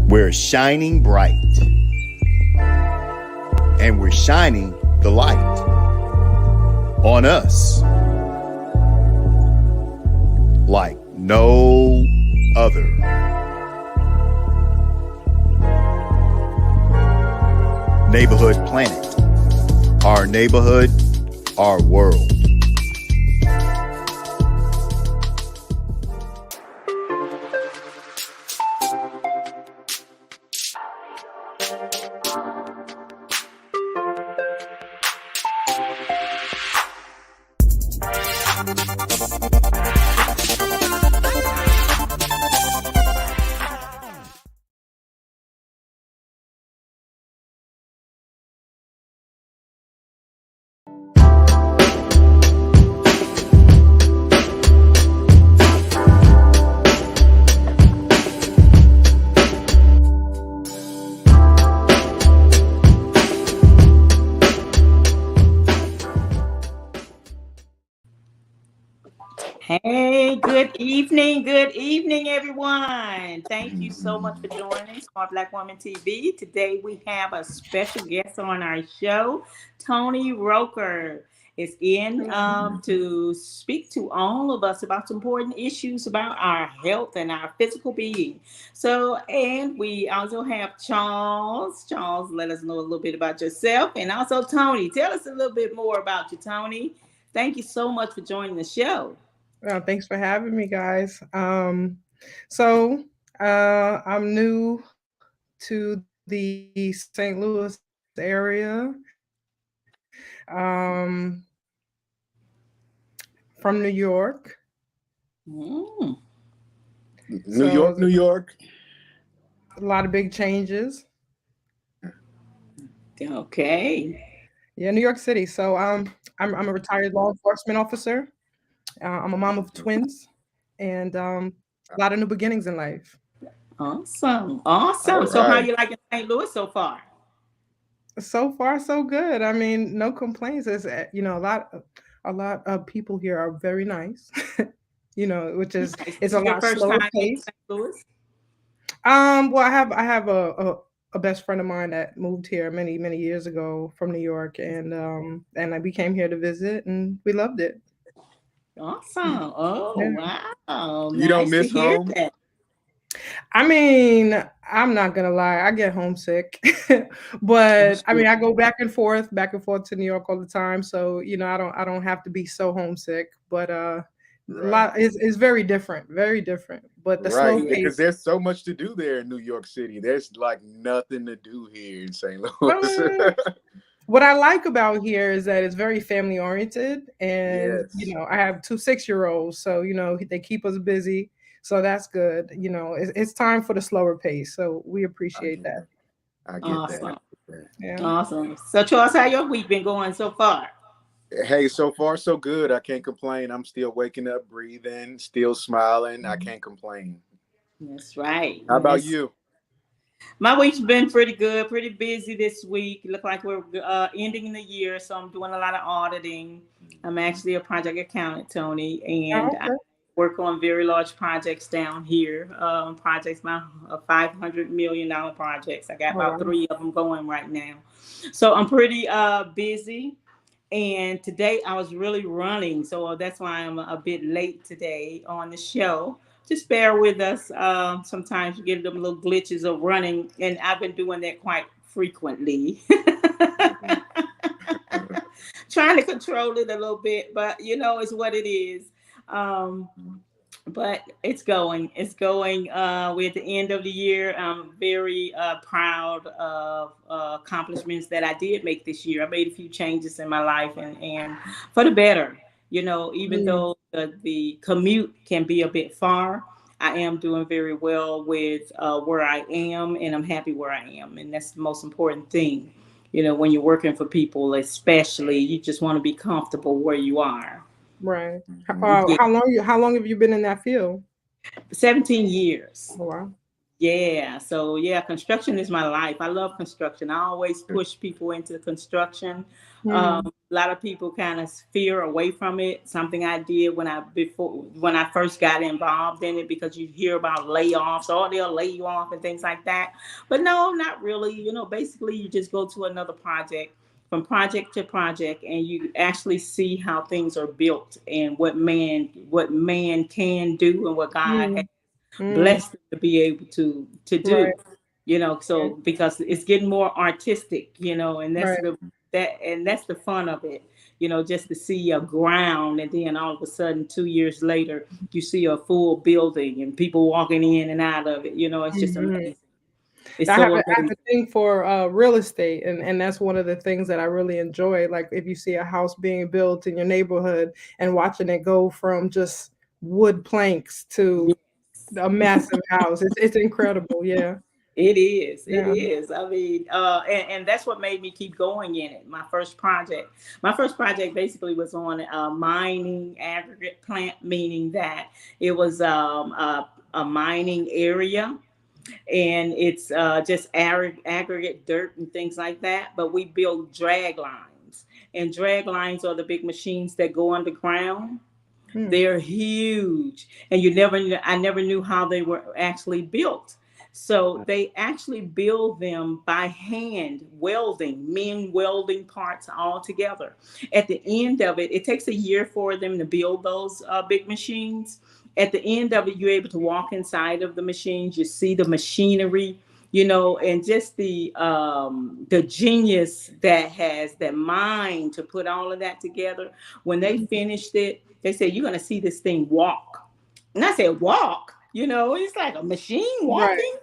We're shining bright, and we're shining the light on us like no other. Neighborhood Planet. Our neighborhood, our world. Hey, good evening, everyone. Thank you so much for joining Smart Black Woman TV. Today we have a special guest on our show. Tony Roker is in to speak to all of us about some important issues about our health and our physical being. So, and we also have Charles. Charles, let us know a little bit about yourself. And also Tony, tell us a little bit more about you, Tony. Thank you so much for joining the show. Thanks for having me, guys. I'm new to the St. Louis area. From New York. New York. A lot of big changes. Okay. Yeah, New York City. So I'm a retired law enforcement officer. I'm a mom of twins, and a lot of new beginnings in life. Awesome. Right. So how you liking St. Louis so far? So far, so good. I mean, no complaints. It's, a lot of people here are very nice. Which is it's a lot slower pace. St. Louis? Well, I have a best friend of mine that moved here many years ago from New York, and we came here to visit, and we loved it. Awesome. Oh, yeah. Wow. You don't miss home? That. I mean, I'm not going to lie. I get homesick, but I mean, I go back and forth to New York all the time. So, I don't have to be so homesick, but, a lot is very different, but the slow pace, because there's so much to do there in New York City. There's like nothing to do here in St. Louis. What I like about here is that it's very family oriented, and I have 2 6-year-olds, so they keep us busy, so that's good. It's time for the slower pace, so we appreciate that. I get that. Yeah. Awesome. So Charles, how your week been going so far? Hey, so far so good. I can't complain. I'm still waking up, breathing, still smiling. I can't complain. That's right. How about you? My week's been pretty good, pretty busy this week. Look like we're ending the year, so I'm doing a lot of auditing. I'm actually a project accountant, Tony, and I work on very large projects down here. Projects, my $500 million projects. I got about 3 of them going right now. So I'm pretty busy. And today I was really running, so that's why I'm a bit late today on the show. Just bear with us. Sometimes you get them little glitches of running, and I've been doing that quite frequently. Trying to control it a little bit, but it's what it is. But it's going. We're at the end of the year. I'm very proud of accomplishments that I did make this year. I made a few changes in my life, and for the better. Even though the commute can be a bit far, I am doing very well with where I am, and I'm happy where I am. And that's the most important thing. When you're working for people, especially, you just want to be comfortable where you are. Right. How long have you been in that field? 17 years. Oh, wow. Yeah, so yeah, construction is my life. I love construction. I always push people into construction. Mm, A lot of people kind of fear away from it. Something I did when I first got involved in it, because you hear about layoffs, or they'll lay you off and things like that. But no, not really. Basically you just go to another project, from project to project, and you actually see how things are built and what man can do and what God has mm, mm, blessed them to be able to do. right, So because it's getting more artistic, and right. that's the fun of it, just to see a ground, and then all of a sudden 2 years later you see a full building and people walking in and out of it. It's just Mhm. amazing. It's I have so I have amazing. a thing for real estate, and that's one of the things that I really enjoy. Like if you see a house being built in your neighborhood and watching it go from just wood planks to a massive house, it's incredible. Yeah, It is. It yeah. is. I mean, and that's what made me keep going in it. My first project basically was on a mining aggregate plant, meaning that it was a mining area, and it's just aggregate dirt and things like that. But we build drag lines, and drag lines are the big machines that go underground. Hmm. They're huge, and I never knew how they were actually built. So they actually build them by hand, welding, men welding parts all together. At the end of it, it takes a year for them to build those big machines. At the end of it, you're able to walk inside of the machines. You see the machinery, and just the genius that has that mind to put all of that together. When they finished it, they said, "You're gonna see this thing walk." And I said, "Walk?" It's like a machine Right. walking.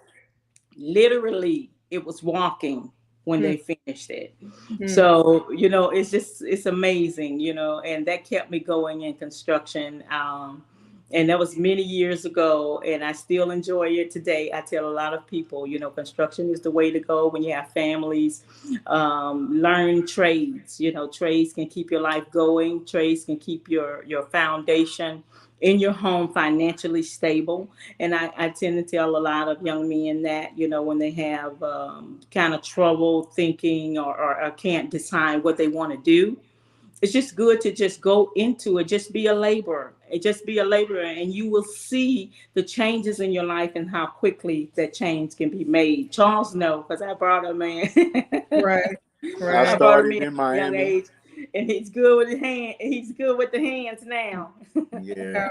Literally, it was walking when Hmm. they finished it. Hmm. So, it's amazing, and that kept me going in construction. And that was many years ago, and I still enjoy it today. I tell a lot of people, construction is the way to go when you have families. Learn trades. Trades can keep your life going. Trades can keep your foundation in your home financially stable. And I tend to tell a lot of young men that, when they have kind of trouble thinking, or can't decide what they want to do, it's just good to just go into it. Just be a laborer. Just be a laborer, and you will see the changes in your life and how quickly that change can be made. Charles, no, because I brought him in. Right. I I Right. brought him in started at in a young Miami. age, and he's good with his hand. He's good with the hands now. Yeah, Yeah.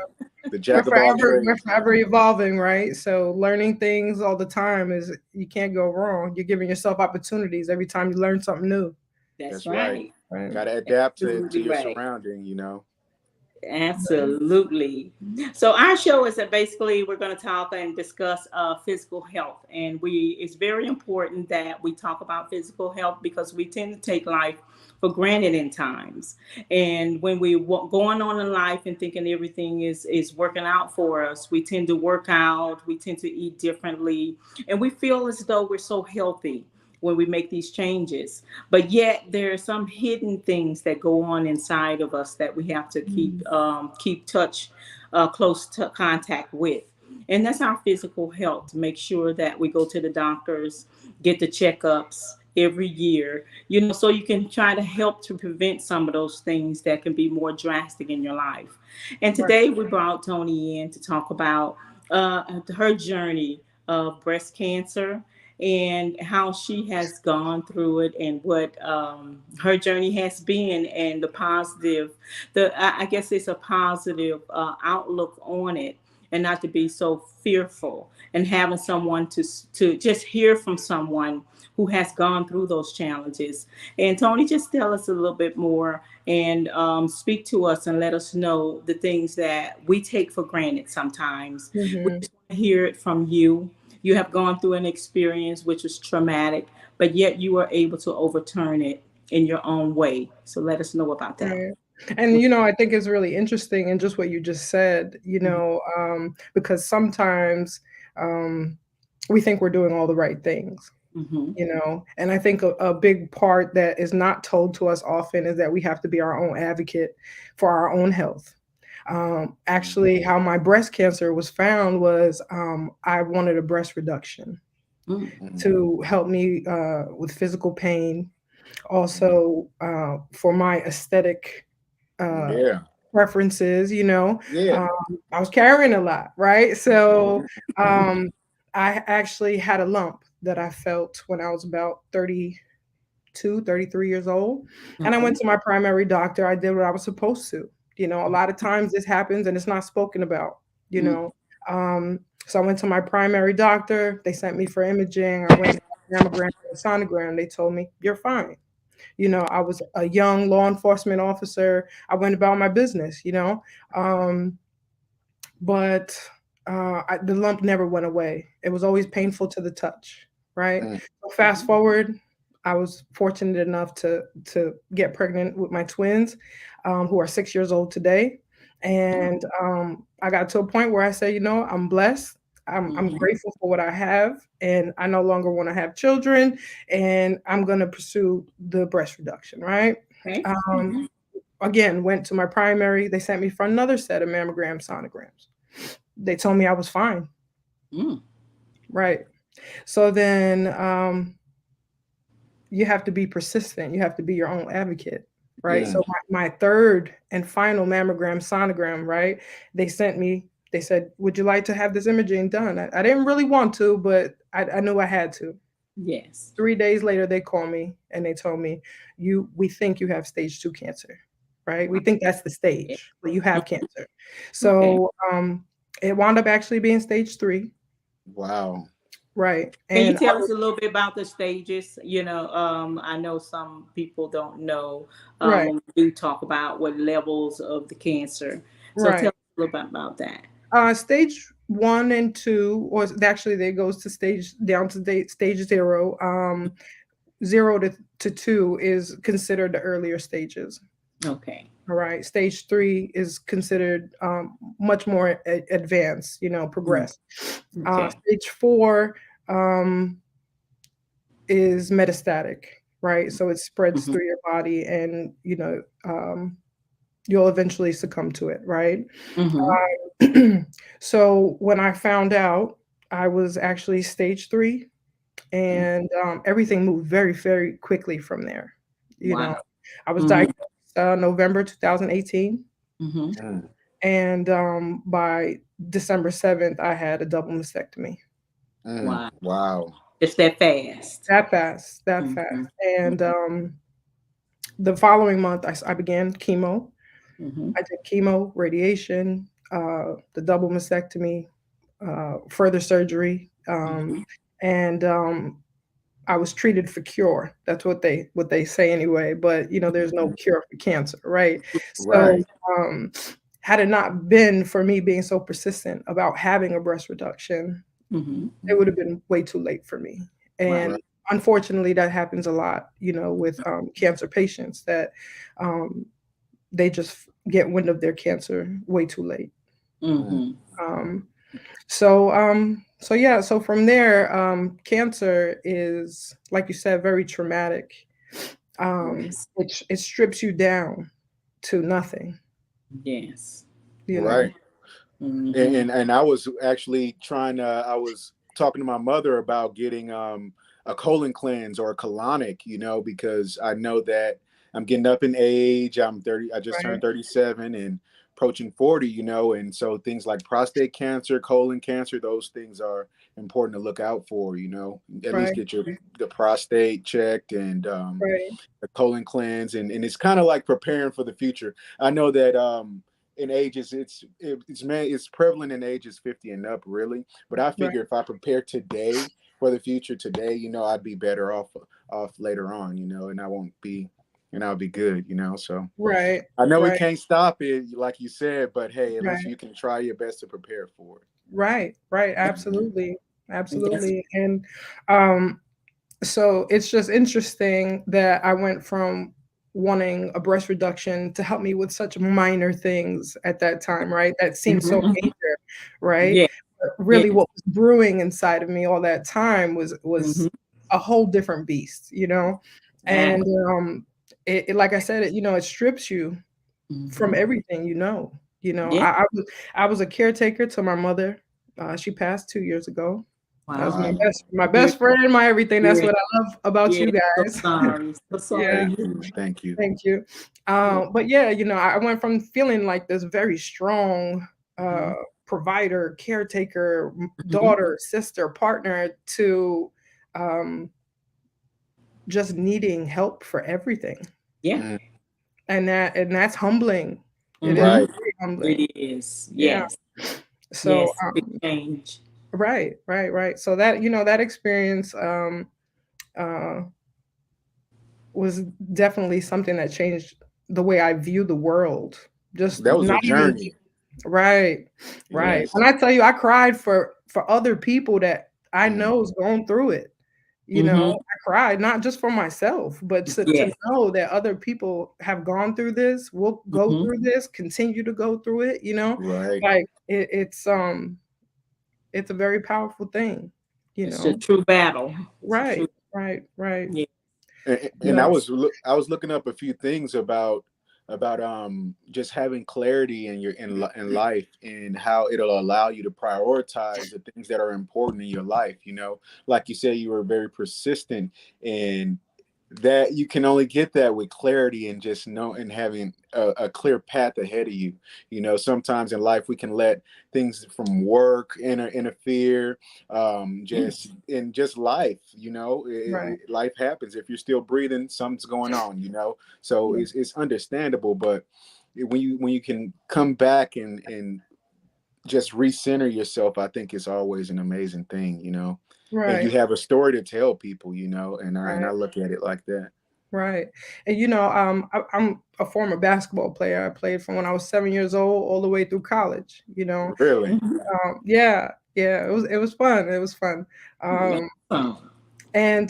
the jack of all We're trades. forever evolving, right? So learning things all the time is you can't go wrong. You're giving yourself opportunities every time you learn something new. That's That's right. right. Right. Got to adapt to Absolutely your right. surrounding. Absolutely. So our show is that basically we're going to talk and discuss physical health, and it's very important that we talk about physical health because we tend to take life for granted in times. And when we going on in life and thinking everything is working out for us, we tend to work out, we tend to eat differently, and we feel as though we're so healthy when we make these changes. But yet there are some hidden things that go on inside of us that we have to keep touch, close to contact with. And that's our physical health, to make sure that we go to the doctors, get the checkups every year, so you can try to help to prevent some of those things that can be more drastic in your life. And Right. today we brought Tony in to talk about her journey of breast cancer, and how she has gone through it, and what her journey has been, and the positive, I guess it's a positive outlook on it, and not to be so fearful, and having someone to just hear from someone who has gone through those challenges. And Tony, just tell us a little bit more, and speak to us and let us know the things that we take for granted sometimes. We Hmm. just want to hear it from you. You have gone through an experience which was traumatic, but yet you were able to overturn it in your own way. So let us know about that. Right. And I think it's really interesting and just what you just said, because sometimes um, we think we're doing all the right things, Mm-hmm. and I think a big part that is not told to us often is that we have to be our own advocate for our own health. Actually, how my breast cancer was found was I wanted a breast reduction to help me with physical pain, also for my aesthetic Yeah. preferences, Yeah. I was carrying a lot, right? So I actually had a lump that I felt when I was about 32, 33 years old. And I went to my primary doctor. I did what I was supposed to. A lot of times this happens and it's not spoken about, you know. So I went to my primary doctor. They sent me for imaging. I went mammogram and sonogram. They told me, you're fine. I was a young law enforcement officer. I went about my business, but the lump never went away. It was always painful to the touch, right? So fast forward, I was fortunate enough to get pregnant with my twins, who are 6 years old today. And I got to a point where I said, I'm blessed. I'm grateful for what I have, and I no longer want to have children, and I'm going to pursue the breast reduction, right? Okay. Again, went to my primary. They sent me for another set of mammogram sonograms. They told me I was fine. Right. So then you have to be persistent. You have to be your own advocate, right? So my third and final mammogram sonogram, right? They said, would you like to have this imaging done? I didn't really want to, but I knew I had to. Yes. 3 days later, they called me and they told me, we think you have stage 2 cancer, right? We think that's the stage, but you have cancer. So it wound up actually being stage 3. Wow. Right. Can you tell us a little bit about the stages? I know some people don't know. Right. When we do talk about what levels of the cancer. So Right. tell us a little bit about that. Stage 1 and 2, or actually they goes to stage 0. 0 to 2 is considered the earlier stages. Okay. All right. Stage 3 is considered much more advanced, progressed. Okay. Stage 4 is metastatic, right? So it spreads through your body, and you'll eventually succumb to it, right? So when I found out, I was actually stage 3, and everything moved very, very quickly from there. I was diagnosed November 2018, and by December 7th, I had a double mastectomy. Wow. It's that fast. That fast. And the following month, I began chemo. I did chemo, radiation, the double mastectomy, further surgery, and I was treated for cure. That's what they say anyway. But there's no cure for cancer, right? So had it not been for me being so persistent about having a breast reduction, it would have been way too late for me. And unfortunately, that happens a lot, with cancer patients, that they just get wind of their cancer way too late. So from there, cancer is, like you said, very traumatic. It strips you down to nothing. Yes. Right. And I was actually I was talking to my mother about getting a colon cleanse or a colonic, because I know that I'm getting up in age. I'm 30. I just turned 37 and approaching 40, and so things like prostate cancer, colon cancer, those things are important to look out for, at least get the prostate checked and the colon cleanse. And it's kind of like preparing for the future. I know that in ages, it's prevalent in ages 50 and up, really. But I figure if I prepare today for the future today, I'd be better off later on, and I won't be, I'll be good, so I know we can't stop it, like you said, but hey, at least you can try your best to prepare for it. Right. Absolutely. And so it's just interesting that I went from wanting a breast reduction to help me with such minor things at that time, right? That seemed so major, right? Yeah. But really, what was brewing inside of me all that time was a whole different beast, And it like I said, it strips you from everything, You know, Yeah. I was a caretaker to my mother. She passed 2 years ago. That was Wow. my best friend, my everything. That's Yeah. what I love about Yeah. you So guys. sorry. So Yeah. sorry. Thank you. Thank you. Yeah. But yeah, you know, I went from feeling like this very strong Mhm. provider, caretaker, Mhm. daughter, sister, partner to um, just needing help for everything, Yeah. Mm, and that's humbling. It is Mhm. right. very humbling. It is. Yeah. Yes. So Yes. Big change. right. So that, you know, that experience uh, was definitely something that changed the way I view the world. Just That was a not even journey. right, right. Yes. When I tell you, I cried for other people that I Mm, know is going through it. You know, Mm-hmm. I cried not just for myself, but to Yes. know that other people have gone through this, will go Mm-hmm. through this, continue to go through it. You know, right. like it's a very powerful thing. You It's a know, true battle. It's a true. right. Yeah. And Yes, I was looking up a few things about just having clarity in your in life and how it'll allow you to prioritize the things that are important in your life. You know, like you said, you were very persistent, and that you can only get that with clarity and just know and having a clear path ahead of you. You know, sometimes in life we can let things from work interfere, just Yes. in just life. You know, right. life happens. If you're still breathing, something's going on. You know, so Yeah, it's understandable. But when you can come back and just recenter yourself, I think it's always an amazing thing. You know, and you right, have a story to tell people. You know, and I right. look at it like that. Right. And you know, I'm a former basketball player. I played from when I was 7 years old all the way through college. You know, Really. Mm-hmm. yeah, it was fun. It was fun. Um, Awesome. and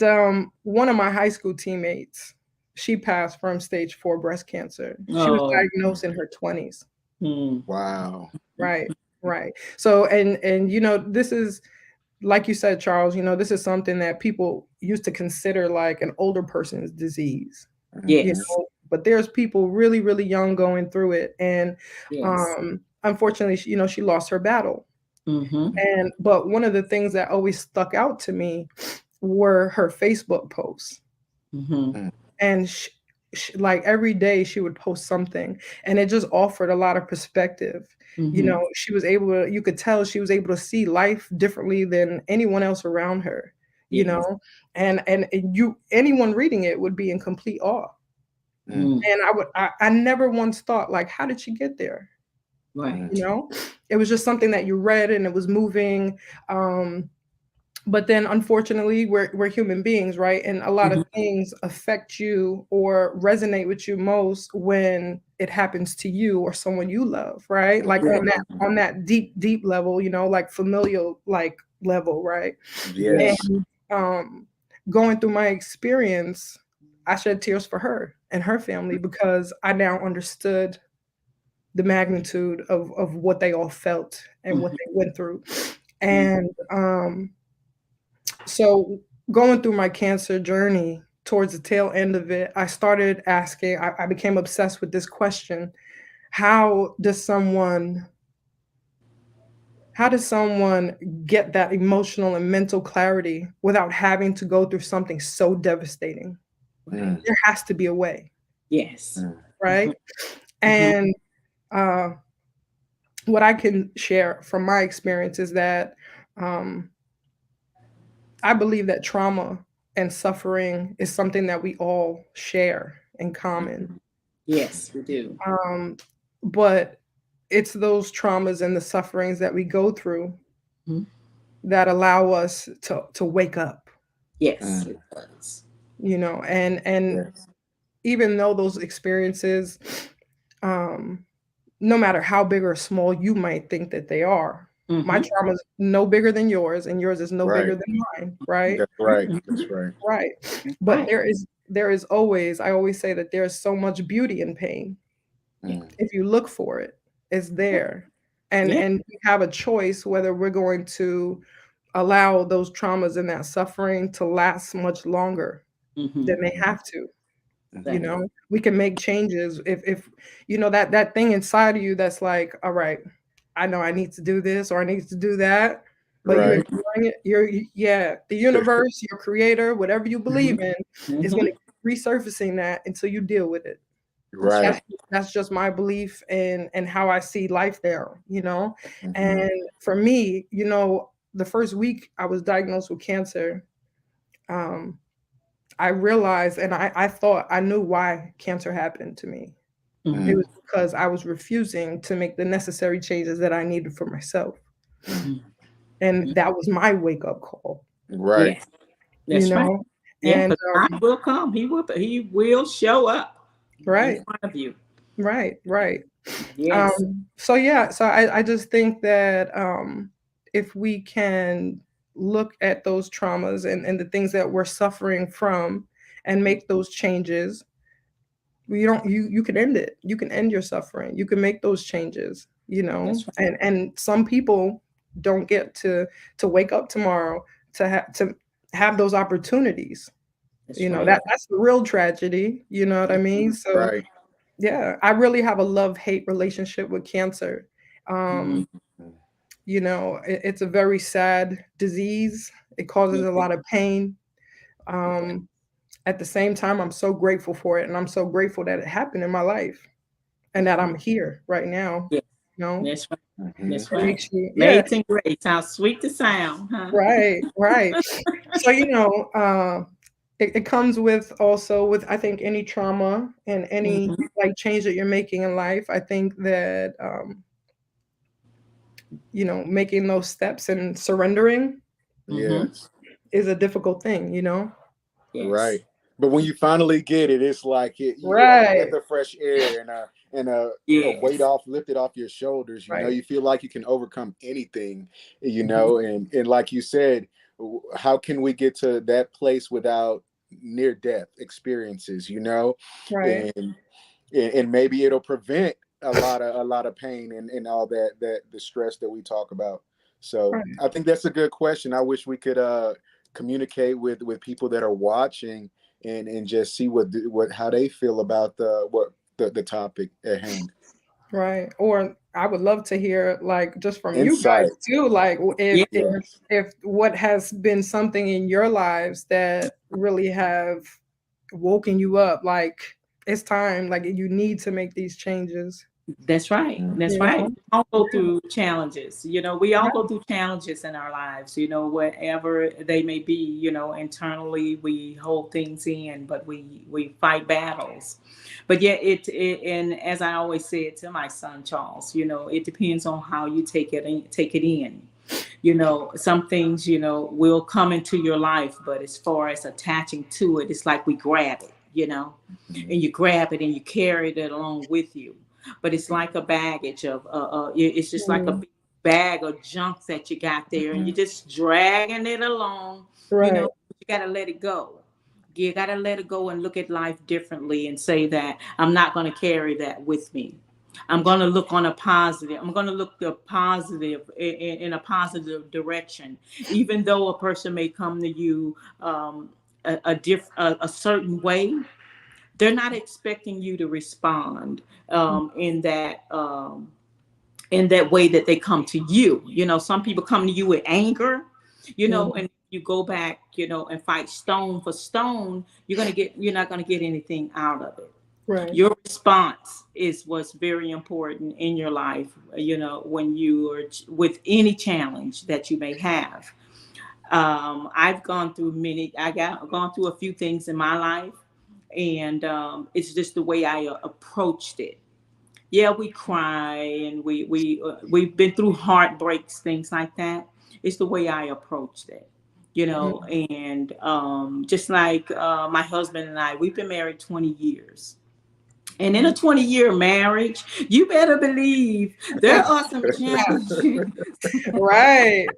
one of my high school teammates, she passed from stage 4 breast cancer. She was Oh. diagnosed in her 20s. Mm. Wow. Right, right. So and you know, this is like you said, Charles. You know, this is something that people used to consider like an older person's disease. You Yes. know, but there's people really, really young going through it, and Yes. unfortunately, you know, she lost her battle. Mm-hmm. And but one of the things that always stuck out to me were her Facebook posts, Mm-hmm. Mm, and like every day she would post something, and it just offered a lot of perspective. You Mm-hmm. know, she was able to, you could tell she was able to see life differently than anyone else around her. You Yes. know, and you anyone reading it would be in complete awe. mm, Mm. And I never once thought like, how did she get there? mm. You Right. know, it was just something that you read and it was moving. Um, but then unfortunately we're human beings, right? And a lot of Mm-hmm. things affect you or resonate with you most when it happens to you or someone you love, right? Like Yeah. on that deep level, you know, like familial like level, right? Yeah. Yes. And going through my experience, I shed tears for her and her family because I now understood the magnitude of what they all felt and what Mm-hmm. they went through. And so going through my cancer journey towards the tail end of it, I started asking, I became obsessed with this question. How does someone how does someone get that emotional and mental clarity without having to go through something so devastating? Right. Mm, There has to be a way, Yes. mm, Mm-hmm. right? Mm-hmm. And uh, what I can share from my experience is that um, I believe that trauma and suffering is something that we all share in common. Yes, we do. Um, but it's those traumas and the sufferings that we go through Mhm. that allow us to wake up, Yes, mm. it does. you know, and Yes. even though those experiences, um, no matter how big or small you might think that they are, my Mm-hmm. trauma is no bigger than yours, and yours is no bigger Right. than mine, right? That's right. That's Mm-hmm. right. Right. But Right. there is always, I always say that there's so much beauty in pain. Yeah. Mm, If you look for it, it's there. Yeah. And we have a choice whether we're going to allow those traumas and that suffering to last much longer Mm-hmm. than they have to. You know, we can make changes if you know that thing inside of you that's like, all right, I know I need to do this or I need to do that, but you're Right. ignoring it. The universe, your creator, whatever you believe in, is going to keep resurfacing that until you deal with it. Right. That's just my belief and how I see life there, you know. And for me, you know, the first week I was diagnosed with cancer, I realized and I thought I knew why cancer happened to me. It was because I was refusing to make the necessary changes that I needed for myself. And that was my wake up call. Right. Yes, that's you right. know, Yeah, and because God will come. He will show up right, in front of you. right. Yes. So yeah, so I just think that if we can look at those traumas and the things that we're suffering from and make those changes, you can end it. You can end your suffering. You can make those changes, you know. That's right. And some people don't get to wake up tomorrow to have those opportunities. That's You know, right. that's the real tragedy, you know what I mean? So Right. yeah, I really have a love-hate relationship with cancer. Mhm. You know, it's a very sad disease. It causes a Yeah. lot of pain. At the same time, I'm so grateful for it, and I'm so grateful that it happened in my life and that I'm here right now. Yeah. You know, That's right. That's it right. makes you, yeah, Amazing grace. How sweet the sound, huh? right. So, you know, it comes with also with I think any trauma and any Mhm. like change that you're making in life. I think that you know, making those steps and surrendering Mhm. Yes. is a difficult thing, you know? Yes. Right. But when you finally get it, it's like a breath Right. of fresh air and a weight Yes. lifted off your shoulders. You know, Right. you feel like you can overcome anything. You know, and like you said, how can we get to that place without near death experiences? You know, Right. and maybe it'll prevent a lot of pain and all that the stress that we talk about. So Right. I think that's a good question. I wish we could communicate with people that are watching and just see what how they feel about the topic at hand. Right. Or I would love to hear like just from you guys Insight. too, like Yeah. Yes. if what has been something in your lives that really have woken you up, like it's time, like you need to make these changes, That's right. That's you right. know? We all go Yeah. through challenges. We all Right. go through challenges in our lives, whatever they may be. Internally we hold things in, but we fight battles. But yeah, and as I always said to my son Charles, it depends on how you take it in. Some things, will come into your life, but as far as attaching to it, it's like we grab it, and you grab it and you carry it along with you. But it's like a baggage of, it's just like a Mm, big bag of junk that you got there, and you're just dragging it along. right. You got to let it go. You got to let it go and look at life differently and say that I'm not going to carry that with me. I'm going to look on a positive. I'm going to look the positive in a positive direction, even though a person may come to you a certain way. They're not expecting you to respond in that way that they come to you. Some people come to you with anger, Mm, and you go back, and fight stone for stone. You're not gonna get anything out of it. right. Your response is what's very important in your life, when you are with any challenge that you may have. I've gone through gone through a few things in my life, and it's just the way I approached it. Yeah, we cry and we've been through heartbreaks, things like that. It's the way I approached it, Mm, and just like my husband and I, we've been married 20 years. And in a 20-year marriage, you better believe there are some challenges. right.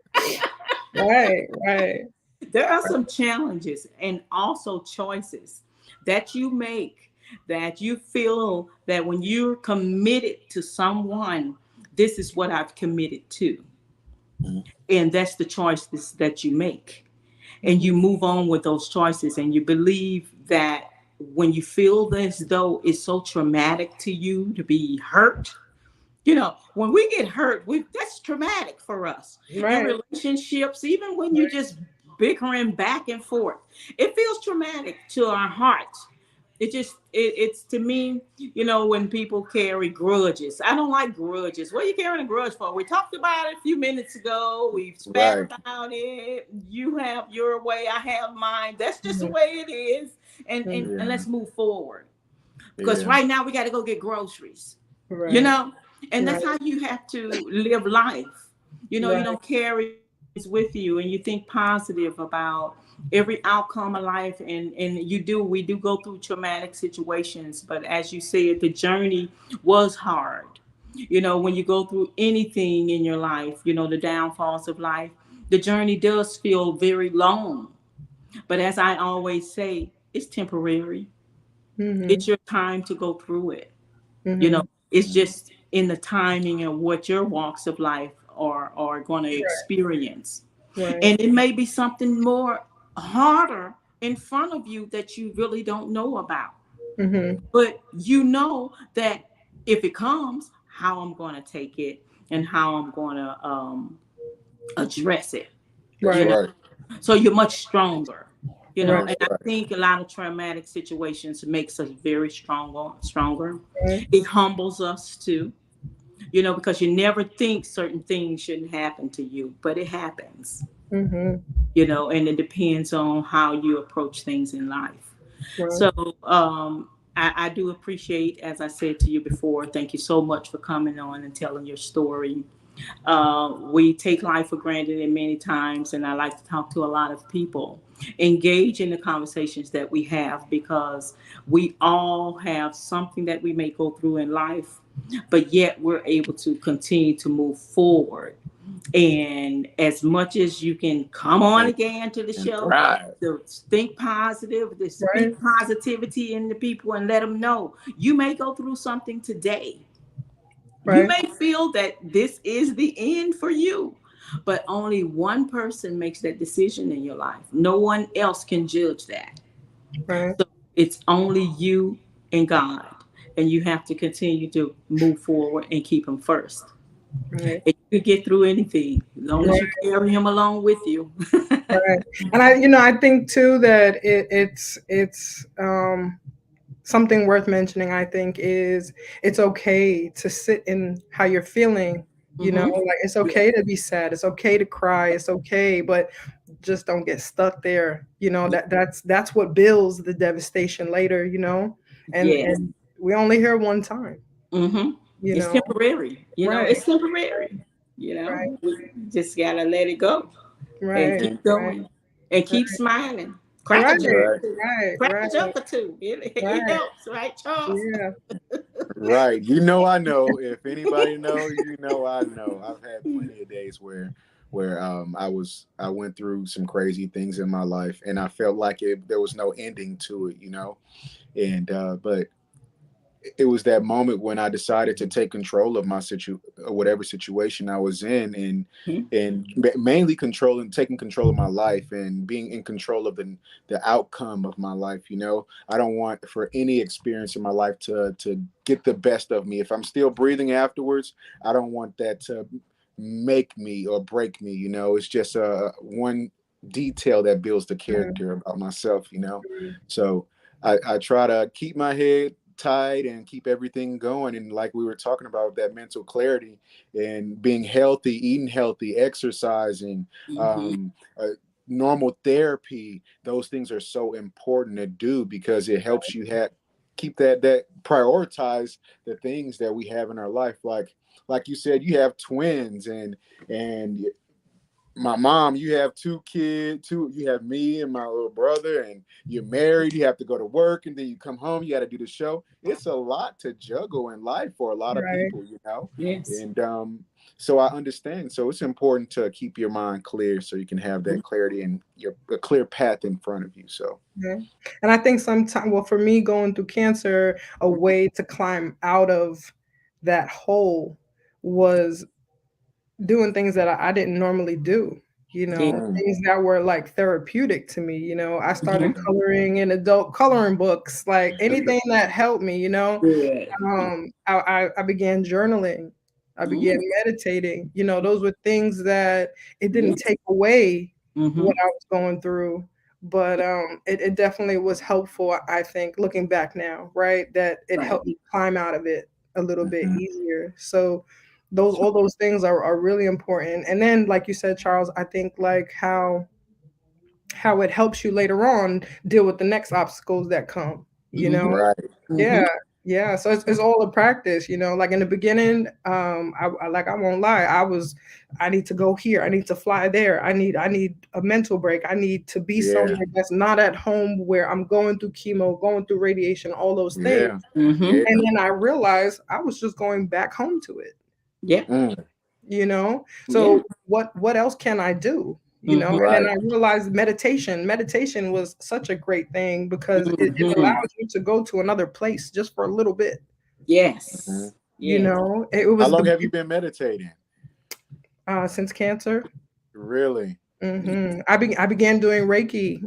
Right. There are some challenges and also choices that you make, that you feel that when you're committed to someone, this is what I've committed to. And that's the choices that you make. And you Mhm. move on with those choices and you believe that when you feel as though it's so traumatic to you to be hurt, when we get hurt, that's traumatic for us. In Right. relationships, even when you just bickering back and forth, it feels traumatic to our hearts. It's to me, when people carry grudges. I don't like grudges. What are you carrying a grudge for? We talked about it a few minutes ago. We've spat Right. about it. You have your way, I have mine. That's just the Mhm. way it is. And and, Mhm. and Yeah. let's move forward. Because Yeah. right now we got to go get groceries. you Right. know and that's Right. how you have to live life. You Right. don't carry grudges with you, and you think positive about every outcome of life. And we do go through traumatic situations, but as you said, the journey was hard. When you go through anything in your life, the downfalls of life, the journey does feel very long. But as I always say, it's temporary. It's Mhm. your time to go through it. you know Mhm. it's just in the timing of what your walks of life are going to experience. Right. And it may be something more harder in front of you that you really don't know about, Mhm. but that if it comes, how I'm going to take it and how I'm going to address it. That's you know Right. right. so you're much stronger. Right. That's And I right. think a lot of traumatic situations makes us very stronger. Right. It humbles us too, because you never think certain things shouldn't happen to you, but it happens. Mhm. And it depends on how you approach things in life. Right. So I do appreciate, as I said to you before, thank you so much for coming on and telling your story. We take life for granted in many times, and I like to talk to a lot of people, engage in the conversations that we have, because we all have something that we may go through in life, but yet we're able to continue to move forward. And as much as you can come on And again to the and show thrive. to think positive, to Right. speak positivity into people and let them know you may go through something today. You Right. may feel that this is the end for you, but only one person makes that decision in your life. No one else can judge that. Right. So it's only you and God. And you have to continue to move forward and keep Him first. Right. And you can get through anything as long as you Right. carry Him along with you. Right. And I think too that it's something worth mentioning. I think is it's okay to sit in how you're feeling. Mm-hmm. Like it's Yeah. okay to be sad. It's okay to cry. It's okay, but just don't get stuck there. That's what builds the devastation later. Yes. And we only here one time. Mm-hmm. You It's know. temporary. Right. It's temporary. Right. We just gotta let it go and Right. keep And Right. going and Right. keep smiling. Crack a Right. that's joke. right. Right. Crack a Right. joke or two. It Right. helps, right, Charles? Yeah. Right. I know. If anybody knows, I know. I've had plenty of days where I went through some crazy things in my life, and I felt like there was no ending to it. And but it was that moment when I decided to take control of whatever situation I was in, and Mhm. mainly taking control of my life and being in control of the outcome of my life. I don't want for any experience in my life to get the best of me. If I'm still breathing afterwards, I don't want that to make me or break me. It's just one detail that builds the character about myself. So I try to keep my head tight and keep everything going. And like we were talking about, that mental clarity and being healthy, eating healthy, exercising, Mhm. um, normal therapy, those things are so important to do because it helps you keep that prioritize the things that we have in our life. Like you said, you have twins, and my mom, you have you have me and my little brother, and you're married, you have to go to work, and then you come home, you got to do the show. It's a lot to juggle in life for a lot of Right. people. Yes. And so I understand. So it's important to keep your mind clear so you can have that clarity and a clear path in front of you. So Yeah. And I think sometimes, well, for me, going through cancer, a way to climb out of that hole was doing things that I didn't normally do. you know, Yeah. things that were like therapeutic to me. You know, I started Mhm. coloring in adult coloring books, like anything that helped me, you know. Good. I began journaling. I began Mm. meditating. You know, those were things that it didn't Yes. take away what Mhm. I was going through, but it definitely was helpful. I think looking back now, right, that it Right. helped me climb out of it a little bit Mhm. easier. So those all those things are really important. And then, like you said, Charles, I think like how it helps you later on deal with the next obstacles that come. You know, Mhm. Right. yeah, Mhm. yeah. So it's all a practice, you know. Like in the beginning, I won't lie, I need to go here, I need to fly there, I need a mental break, I need to be Yeah. somewhere that's not at home where I'm going through chemo, going through radiation, all those things. Yeah. Mhm. Yeah. And then I realized I was just going back home to it, Yeah. Mm. you know. Yeah. So what else can I do, you know? Mhm. And then Right. I realized meditation was such a great thing because it Mhm. allows you to go to another place just for a little bit, Mhm. Yes. you Yes. know. It How was long the have you been meditating? since cancer. Really? I began doing Reiki,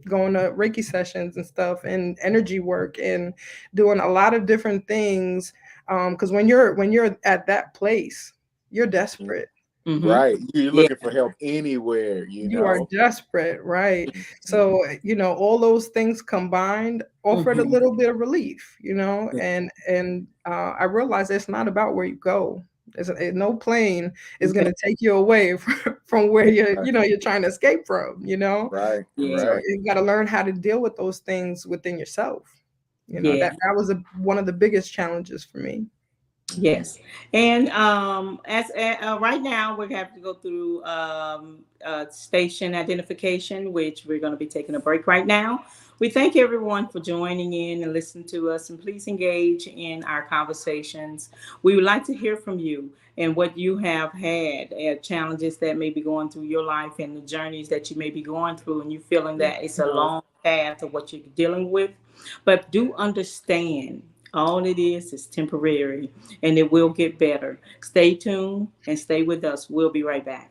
going to Reiki sessions and stuff, and energy work, and doing a lot of different things. Because when you're at that place, you're Mhm. desperate. Mhm. Right. You're Yeah. looking for help anywhere, you You are know? desperate, right? Mhm. So, you know, all those things combined offered a Mhm. little bit of relief, you know, and I realized it's not about where you go. No plane is going Okay. to take you away from where Right. you're trying to escape from, you know. Right. Yeah. So Right. you got to learn how to deal with those things within yourself. You know, Yeah. that was one of the biggest challenges for me. Mhm. Yes, and as right now we have to go through station identification, which we're going to be taking a break right now. We thank everyone for joining in and listening to us, and please engage in our conversations. We would like to hear from you and what you have had, challenges that may be going through your life, and the journeys that you may be going through, and you feeling that it's a long path of what you're dealing with. But do understand all it is temporary and it will get better. Stay tuned and stay with us. We'll be right back.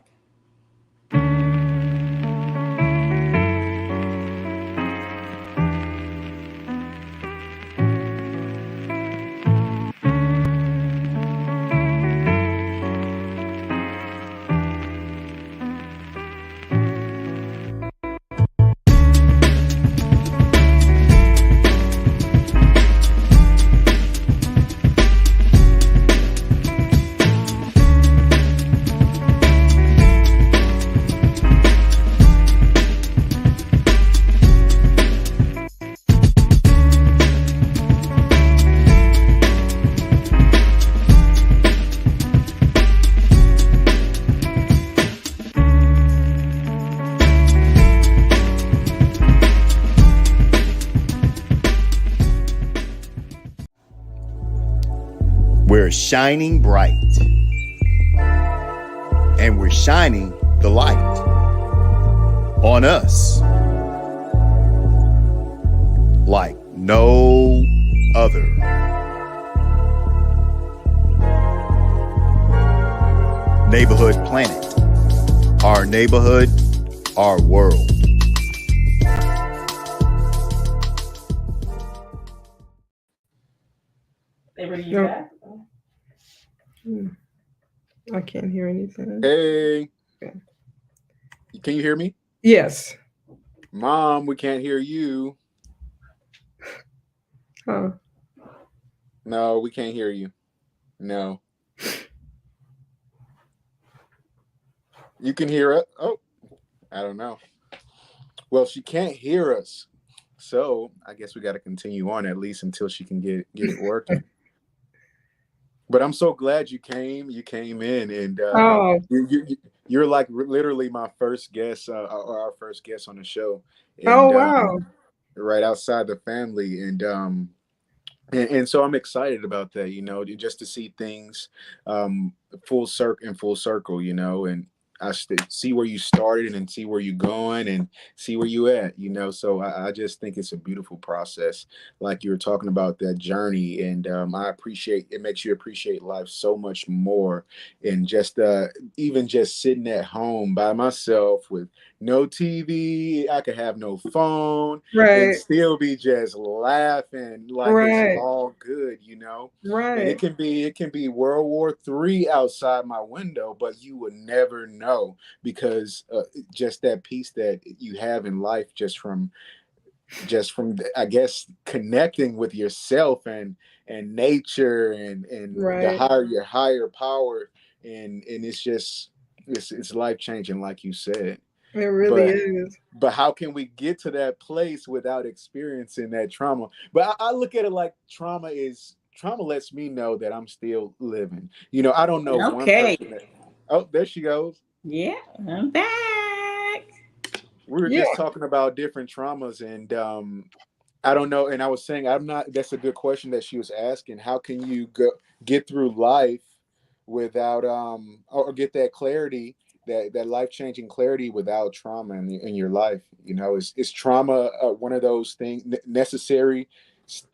We're shining bright, and we're shining the light on us like no other. Neighborhood Planet, our neighborhood, our world. No, I can't hear anything. Hey, Okay. can you hear me? Yes. Mom, we can't hear you. Huh. No, we can't hear you. No. You can hear it. Oh, I don't know. Well, she can't hear us. So I guess we got to continue on at least until she can get it working. But I'm so glad you came. You came in, and Oh, you're like literally my first guest, or our first guest on the show, oh and wow. right outside the family, and so I'm excited about that. You know, just to see things full circle, you know, and see where you started and see where you're going and see where you at, so I just think it's a beautiful process, like you were talking about that journey. And I appreciate it. Makes you appreciate life so much more. And just even just sitting at home by myself with no TV, I could have no phone and Right. still be just laughing like it's Right. all good, and Right. it can be World War III outside my window, but you would never know, because just that peace that you have in life, just from I guess connecting with yourself and nature and Right. your higher power, and it's life changing, like you said. It really But is. how can we get to that place without experiencing that trauma? But I look at it like trauma lets me know that I'm still living. I don't know one Okay. person that, oh, there she goes. Yeah, I'm back. We were Yeah. just talking about different traumas, and I don't know. And I was saying, that's a good question that she was asking. How can you get through life without or get that clarity, that life-changing clarity, without trauma in your life? Is trauma one of those things, necessary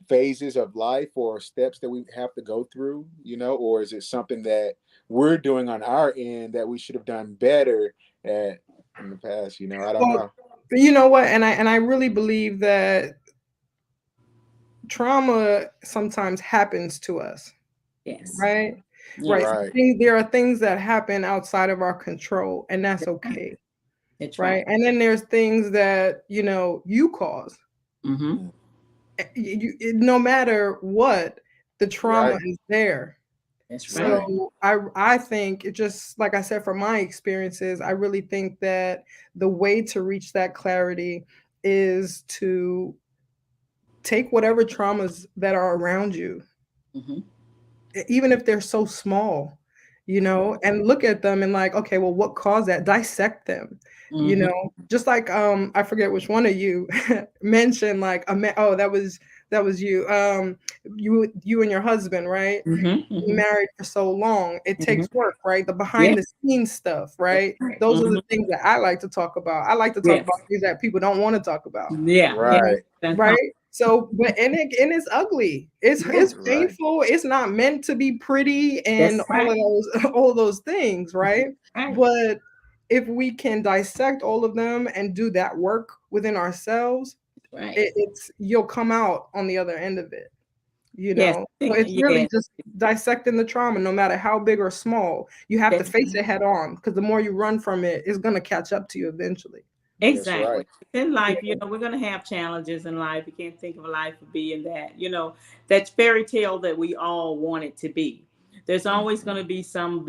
phases of life or steps that we have to go through, or is it something that we're doing on our end that we should have done better at in the past? I don't Well, know. you know what? And I really believe that trauma sometimes happens to us. Yes. Right? Yeah. Right. Right. There are things that happen outside of our control, and that's okay. That's Right. right. And then there's things that, you cause. Mm-hmm. No matter what, the trauma Right. is there. That's right. So I think it, just like I said, from my experiences, I really think that the way to reach that clarity is to take whatever traumas that are around you, Mm-hmm. even if they're so small, and look at them and like, okay, well, what caused that? Dissect them, Mm-hmm. just like I forget which one of you mentioned, like oh, that was you, you and your husband, right? Mm-hmm. Be married for so long, it Mm-hmm. takes work, right? The behind the scenes stuff, right? Those are Mm-hmm. the things that I like to talk about. I like to talk Yes. about things that people don't want to talk about. Yeah. Right. Right. So, but and it's ugly. It's Right. painful. It's not meant to be pretty and That's right. all of those things, right? Right. But if we can dissect all of them and do that work within ourselves, Right. it's you'll come out on the other end of it. Yes. So it's really Yes. just dissecting the trauma, no matter how big or small. You have to That's face it head on, because the more you run from it, it's going to catch up to you eventually. That's Exactly. right. In life, we're going to have challenges in life. You can't think of a life of being that fairy tale that we all want it to be. There's always going to be some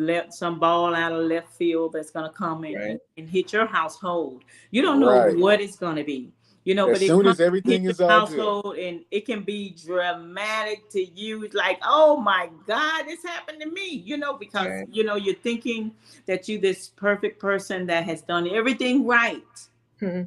ball out of left field that's going to come in Right. and hit your household. You don't know Right. what it's going to be, but As it soon comes as and hit everything your is all good. household, and it can be dramatic to you. It's like, oh my God, this happened to me, because, Right. you're thinking that you're this perfect person that has done everything right. Hmm.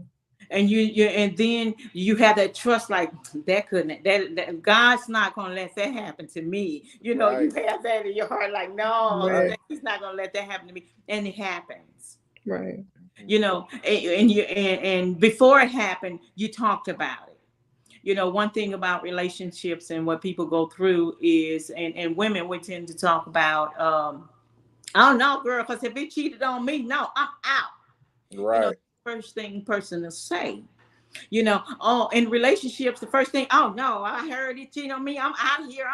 And and then you have that trust, like that God's not gonna let that happen to me. Right. You have that in your heart, like, no, Right. He's not gonna let that happen to me, and it happens. Right. And before it happened, you talked about it. One thing about relationships and what people go through is, and women, we tend to talk about, I don't know, girl, because if he cheated on me, no, I'm out. Right. First thing person to say, in relationships, the first thing, oh no, I heard he cheated on me, I'm out here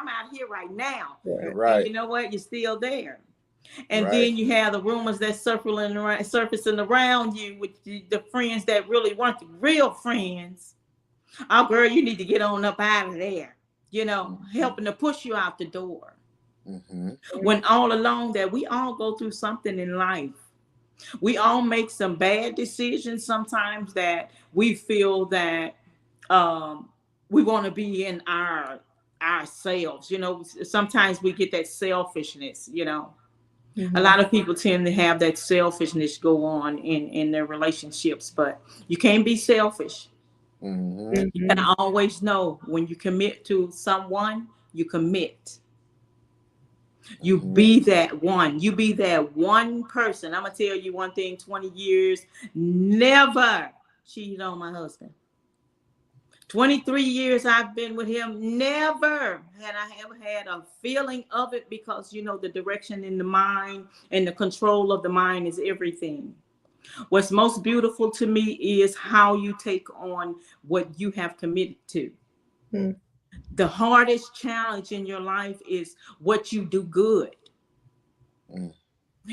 right now. Right. Right. And you know what, you're still there. And Right. then you have the rumors that's surfacing around you with the friends that really weren't the real friends. Oh girl, you need to get on up out of there, helping to push you out the door. Mm-hmm. When all along that we all go through something in life. We all make some bad decisions sometimes that we feel that we want to be in ourselves. Sometimes we get that selfishness. Mm-hmm. A lot of people tend to have that selfishness go on in their relationships, but you can't be selfish. Mm-hmm. You can always know when you commit to someone, you commit. You be that one. You be that one person. I'm going to tell you one thing, 20 years, never cheated on my husband. 23 years I've been with him, never had I ever had a feeling of it, because, you know, the direction in the mind and the control of the mind is everything. What's most beautiful to me is how you take on what you have committed to. Mm. The hardest challenge in your life is what you do good. Mm.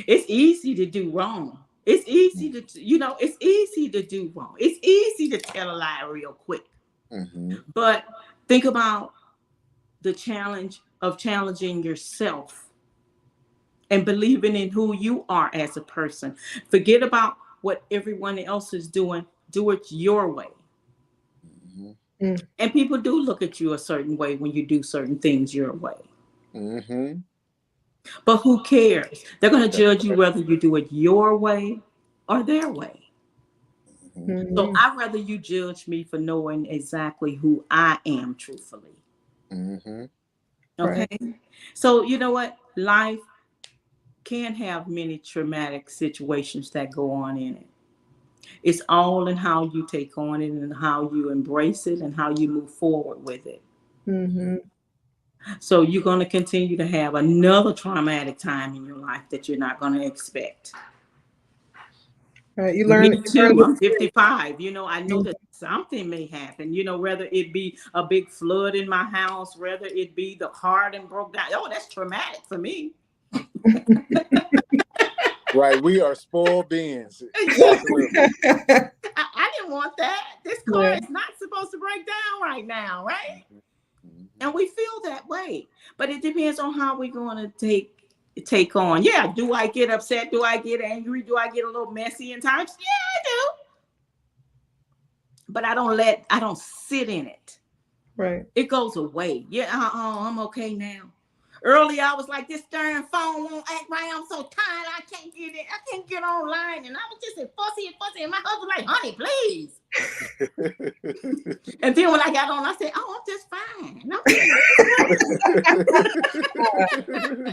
It's easy to do wrong. It's easy to, you know, it's easy to do wrong. It's easy to tell a lie real quick. Mm-hmm. But think about the challenge of challenging yourself and believing in who you are as a person. Forget about what everyone else is doing. Do it your way. Mm-hmm. Mm. And people do look at you a certain way when you do certain things your way. Mm-hmm. But who cares? They're going to judge you whether you do it your way or their way. Mm. So I'd rather you judge me for knowing exactly who I am, truthfully. Mm-hmm. Okay. Right. So you know what? Life can have many traumatic situations that go on in it. It's all in how you take on it and how you embrace it and how you move forward with it. Mm-hmm. So you're going to continue to have another traumatic time in your life that you're not going to expect. Right. You Me learn too. I'm the 55. You know, I know that something may happen, you know, whether it be a big flood in my house, whether it be the car and broke down. Oh, that's traumatic for me. Right. We are spoiled beings. Yes. Absolutely. I didn't want that. This car Yeah. is not supposed to break down right now, right? Mm-hmm. And we feel that way. But it depends on how we're going to take on. Yeah, do I get upset? Do I get angry? Do I get a little messy in times? Yeah, I do. But I don't sit in it. Right. It goes away. Yeah, I'm okay now. Earlier, I was like, this darn phone won't act right. I'm so tired. I can't get it. I can't get online. And I was just fussy and fussy. And my husband was like, honey, please. And then when I got on, I said, oh, I'm just fine.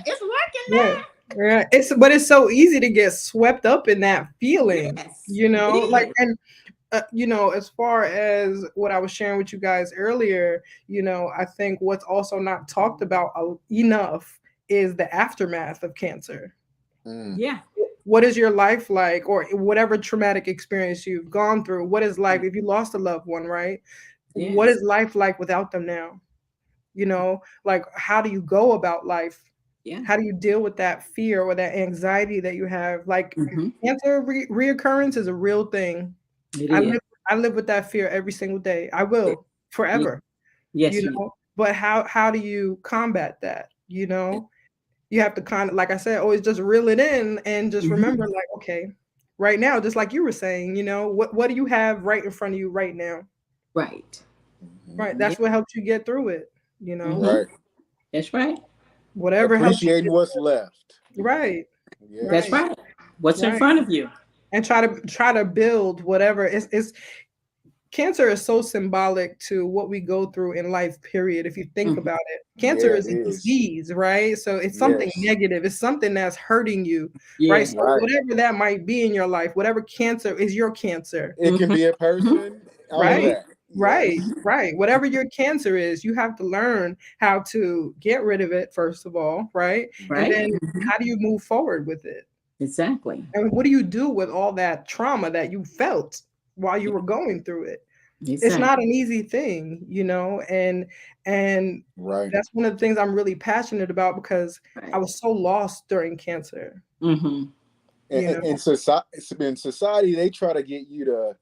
It's working now. Yeah. Yeah. But it's so easy to get swept up in that feeling, Yes, you know, it like, is. and you know, as far as what I was sharing with you guys earlier, you know, I think what's also not talked about enough is the aftermath of cancer. Mm. Yeah. What is your life like, or whatever traumatic experience you've gone through? What is life if you lost a loved one, right? What Yes. is life like without them now? You know, like, how do you go about life? Yeah. How do you deal with that fear or that anxiety that you have? Like, Mhm. cancer reoccurrence is a real thing. It I is. live with that fear every single day. I will forever. Yes, You know, but how do you combat that? You know, you have to kind of, like I said, always just reel it in and just remember, like, okay, right now, just like you were saying, you know, what do you have right in front of you right now? right. Right. That's what helps you get through it. You know, Right. That's right. whatever helps you Appreciating get what's through it. left. Right. Yeah. That's Right. right. What's in Right. front of you? And try to build whatever. It's cancer is so symbolic to what we go through in life, period. If you think about it, cancer Yeah, is it a is. disease, right? So it's something Yes. negative. It's something that's hurting you, Yeah. right? So Right. whatever that might be in your life, whatever cancer is your cancer, It can be a person, all of right? that. Right, Yes. right. Whatever your cancer is, you have to learn how to get rid of it, first of all, right? And Right. then how do you move forward with it? Exactly. And what do you do with all that trauma that you felt while you were going through it? It's Exactly. not an easy thing, you know, and Right. that's one of the things I'm really passionate about, because I was so lost during cancer. Mm-hmm. You know, In society, they try to get you to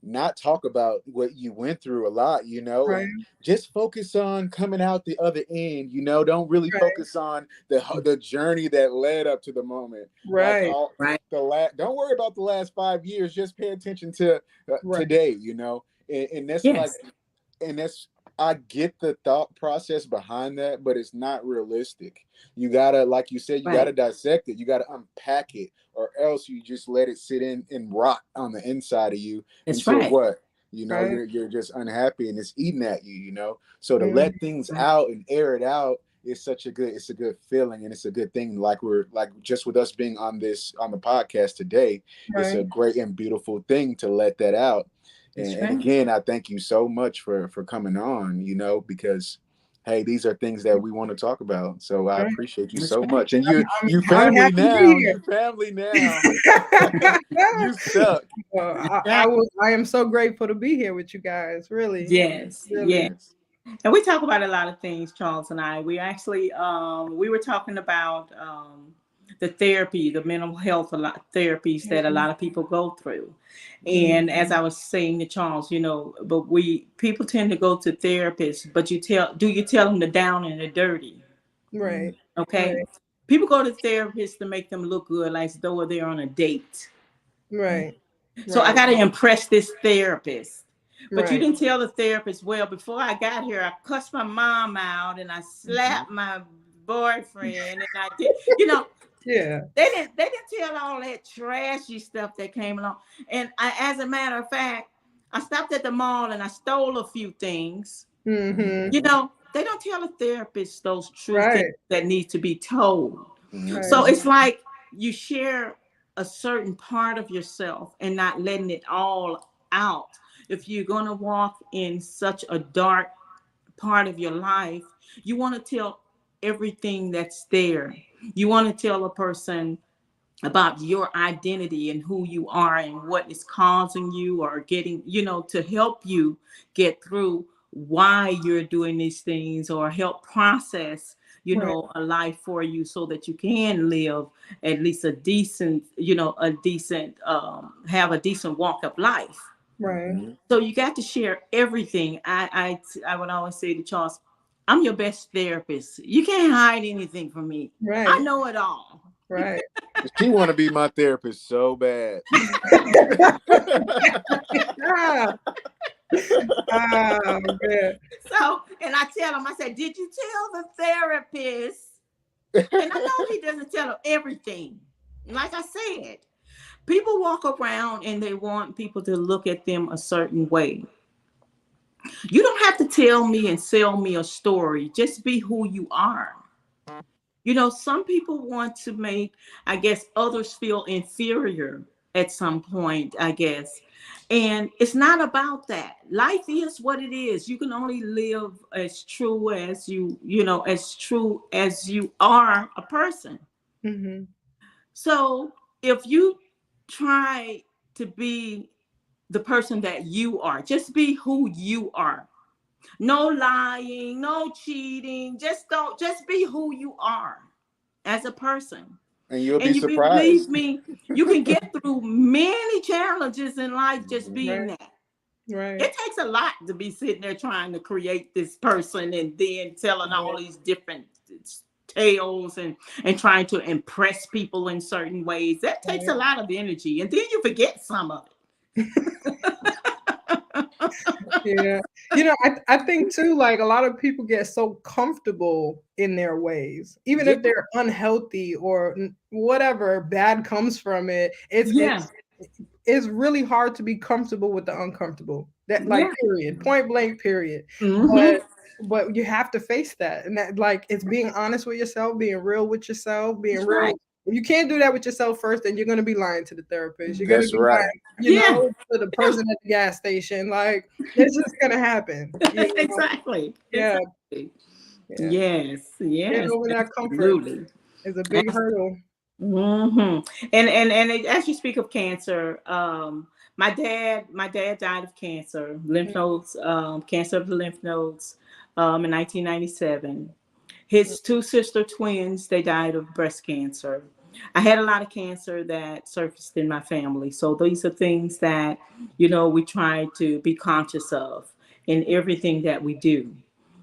not talk about what you went through a lot, you know, right, and just focus on coming out the other end, you know. Don't really right, focus on the journey that led up to the moment. Like right, Right. don't worry about the last 5 years. Just pay attention to right. today, you know. And that's Yes. like, and that's, I get the thought process behind that, but it's not realistic. You gotta, like you said, you Right. gotta dissect it. You gotta unpack it, or else you just let it sit in and rot on the inside of you That's until right. what? You know, Right. you're just unhappy and it's eating at you, you know. So to Mhm. let things out and air it out it's such a good, it's a good feeling, and it's a good thing. Like we're like just with us being on the podcast today, it's a great and beautiful thing to let that out. And again, I thank you so much for coming on, you know, because hey, these are things that we want to talk about. So I appreciate you so much. And you family now. You family now. You stuck. I am so grateful to be here with you guys. Really. Yes. Really. Yes. And we talk about a lot of things, Charles and I. We actually we were talking about the therapy, the mental health therapies that a lot of people go through. And as I was saying to Charles, you know, but people tend to go to therapists, but you tell them the down and the dirty. Right. Okay. Right. People go to therapists to make them look good, like as though they're on a date. Right. So I got to impress this therapist. But you didn't tell the therapist, well, before I got here, I cussed my mom out and I slapped my boyfriend and I did, you know. Yeah. They didn't tell all that trashy stuff that came along. And as a matter of fact, I stopped at the mall and I stole a few things. You know, they don't tell a therapist those true things that need to be told. So it's like you share a certain part of yourself and not letting it all out. If you're going to walk in such a dark part of your life, you want to tell everything that's there. You want to tell a person about your identity and who you are and what is causing you or getting, you know, to help you get through why you're doing these things or help process, you know, a life for you so that you can live at least a decent, you know, have a decent walk of life. Right. So you got to share everything. I would always say to Charles, I'm your best therapist. You can't hide anything from me. Right. I know it all. Right. She want to be my therapist so bad. So, and I tell him, I said, did you tell the therapist? And I know he doesn't tell them everything. Like I said, people walk around and they want people to look at them a certain way. You don't have to tell me and sell me a story. Just be who you are. You know, some people want to make, I guess, others feel inferior at some point, I guess. And it's not about that. Life is what it is. You can only live as true as you know, as true as you are a person. Mm-hmm. So if you try to be the person that you are, just be who you are. No lying, no cheating. Just be who you are as a person. And you'll be surprised. Believe me, you can get through many challenges in life just being that. Right. It takes a lot to be sitting there trying to create this person and then telling all these different tales and trying to impress people in certain ways. That takes a lot of energy. And then you forget some of it. Yeah. You know, I think too, like a lot of people get so comfortable in their ways, even if they're unhealthy or whatever bad comes from it. It's really hard to be comfortable with the uncomfortable. That period, point blank, period. But you have to face that. And that, like, it's being honest with yourself, being real with yourself, being real. Right. If you can't do that with yourself first, then you're going to be lying to the therapist. You're going to be lying, you know, to the person at the gas station. Like, it's just going to happen. You know? Exactly. Yeah. Yes. Getting over that comfort is a big hurdle. Mm-hmm. And as you speak of cancer, my dad died of cancer, lymph nodes, cancer of the lymph nodes, in 1997. His two sister twins, they died of breast cancer. I had a lot of cancer that surfaced in my family. So these are things that, you know, we try to be conscious of in everything that we do.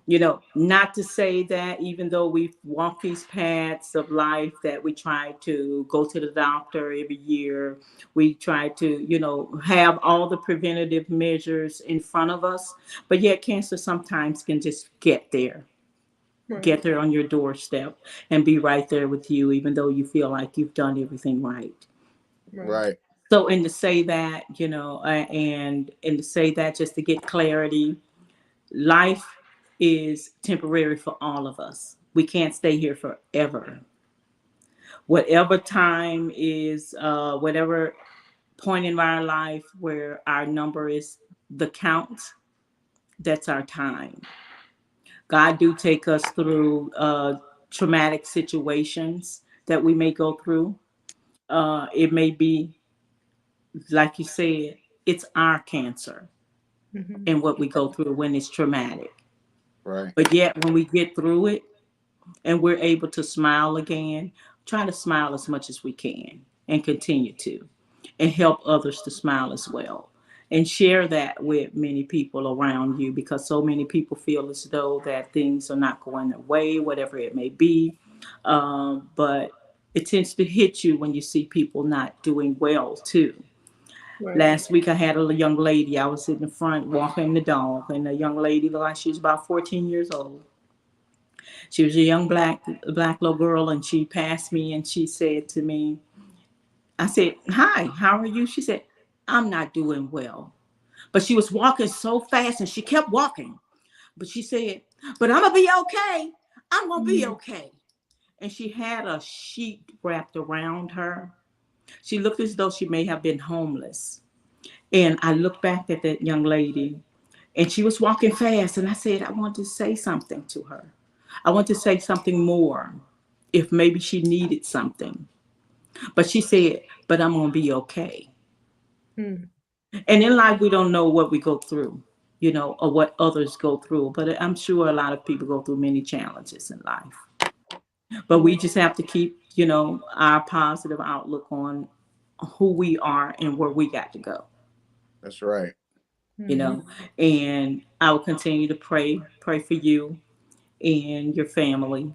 You know, not to say that even though we've walked these paths of life that we try to go to the doctor every year, we try to, you know, have all the preventative measures in front of us, but yet cancer sometimes can just get there on your doorstep and be right there with you, even though you feel like you've done everything right. Right. So, and to say that, you know, and to say that just to get clarity, life is temporary for all of us. We can't stay here forever. Whatever time is, whatever point in our life where our number is the count, that's our time. God do take us through traumatic situations that we may go through. It may be, like you said, it's our cancer and what we go through when it's traumatic. Right. But yet when we get through it and we're able to smile again, try to smile as much as we can and continue to, and help others to smile as well. And share that with many people around you, because so many people feel as though that things are not going their way, whatever it may be. But it tends to hit you when you see people not doing well too. Right. Last week I had a young lady. I was in the front walking the dog, and a young lady looked like she was about 14 years old. She was a young black little girl, and she passed me and she said to me, I said, "Hi, how are you?" She said, "I'm not doing well." But she was walking so fast and she kept walking. But she said, "But I'm going to be okay. I'm going to be okay." And she had a sheet wrapped around her. She looked as though she may have been homeless. And I looked back at that young lady, and she was walking fast. And I said, I want to say something to her. I want to say something more, if maybe she needed something. But she said, "But I'm going to be okay." And in life, we don't know what we go through, or what others go through. But I'm sure a lot of people go through many challenges in life. But we just have to keep, our positive outlook on who we are and where we got to go. That's right. And I will continue to pray for you and your family,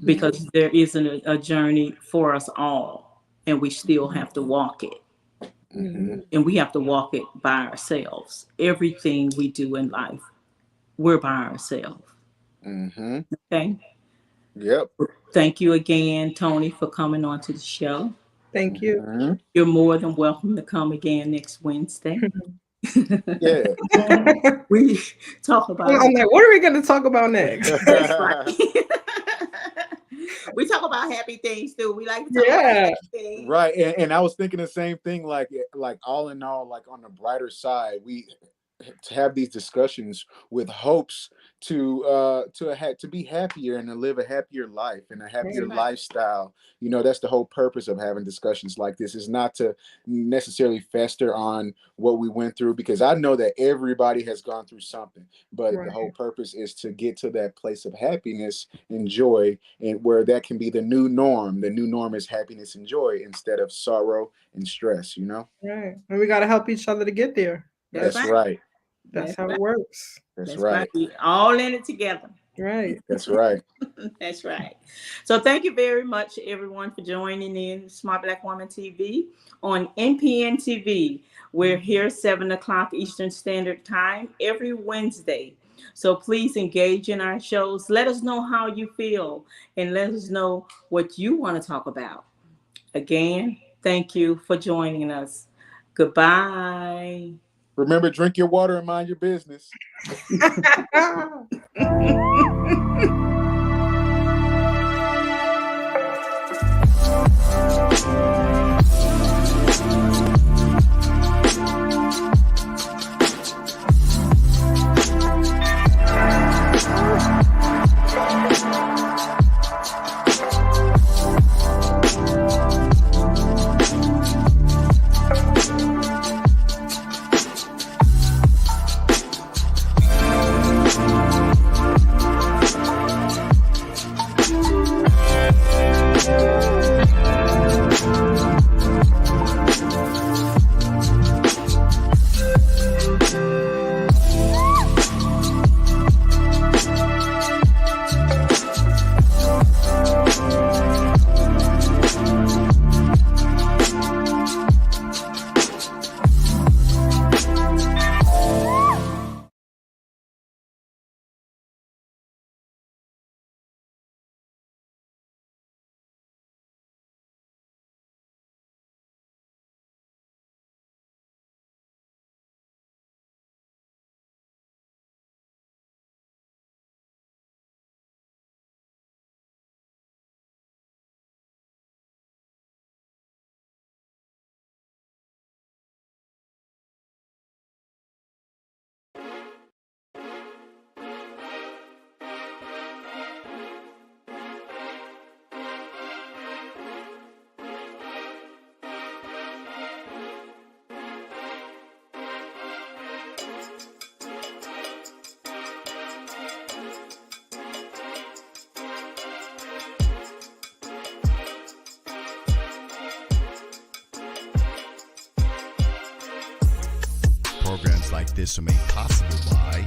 because there isn't a journey for us all, and we still have to walk it. And we have to walk it by ourselves. Everything we do in life, we're by ourselves. Okay. Yep. Thank you again, Tony, for coming on to the show. Thank you. You're more than welcome to come again next Wednesday. Yeah. We talk about. I'm like, what are we going to talk about next? That's right. We talk about happy things too. We like to talk about happy things. Right. And I was thinking the same thing, like all in all, like on the brighter side, we have these discussions with hopes to be happier and to live a happier life and a happier lifestyle. That's the whole purpose of having discussions like this, is not to necessarily fester on what we went through, because I know that everybody has gone through something, but the whole purpose is to get to that place of happiness and joy, and where that can be the new norm. The new norm is happiness and joy instead of sorrow and stress, Right. And we got to help each other to get there. That's right. That's how it works. That's right. We all in it together. Right. That's right. That's right. So thank you very much, everyone, for joining in Smart Black Woman TV on NPN TV. We're here 7:00 Eastern Standard Time every Wednesday. So please engage in our shows. Let us know how you feel, and let us know what you want to talk about. Again, thank you for joining us. Goodbye. Remember, drink your water and mind your business. Programs like this are made possible by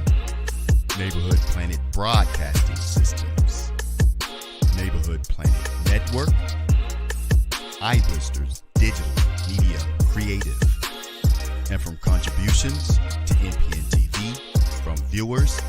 Neighborhood Planet Broadcasting Systems, Neighborhood Planet Network, iBlisters Digital Media Creative, and from contributions to NPN TV from viewers